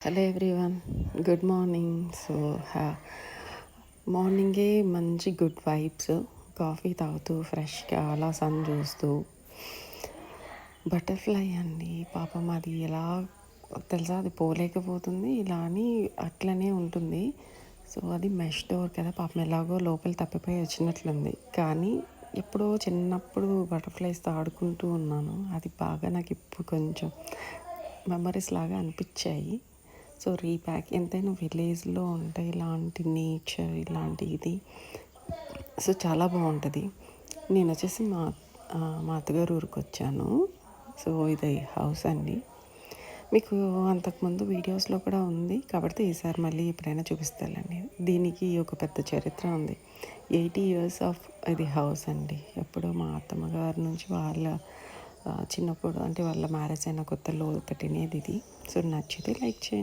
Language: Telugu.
Hello everyone, good morning. మార్నింగే మంచి గుడ్ వైబ్స్, కాఫీ తాగుతూ ఫ్రెష్గా అలా సన్ చూస్తూ. బటర్ఫ్లై అండి పాపం, అది ఎలా తెలుసా, అది పోలేకపోతుంది, ఇలా అని అట్లనే ఉంటుంది. సో అది మెష్ డోర్ కదా, పాపం ఎలాగో లోపల తప్పిపోయి వచ్చినట్లుంది. కానీ ఎప్పుడో చిన్నప్పుడు బటర్ఫ్లైస్తో ఆడుకుంటూ ఉన్నాను, అది బాగా నాకు ఇప్పుడు కొంచెం మెమరీస్ లాగా అనిపించాయి. సో రీప్యాక్ ఎంతైనా విలేజ్లో ఉంటే ఇలాంటి నేచర్, ఇలాంటి ఇది సో చాలా బాగుంటుంది. నేను వచ్చేసి మా అత్తగారు ఊరికి వచ్చాను. సో ఇది హౌస్ అండి. మీకు అంతకుముందు వీడియోస్లో కూడా ఉంది కాబట్టి ఈసారి మళ్ళీ ఎప్పుడైనా చూపిస్తానండి. దీనికి ఒక పెద్ద చరిత్ర ఉంది. 80 years ఆఫ్ ఇది హౌస్ అండి. ఎప్పుడో మా అత్తమ్మ గారి నుంచి వాళ్ళ చిన్నప్పుడు, అంటే వాళ్ళ మ్యారేజ్ అయిన కొత్తలో పెట్టినది ఇది. సో నచ్చితే లైక్ చేయండి.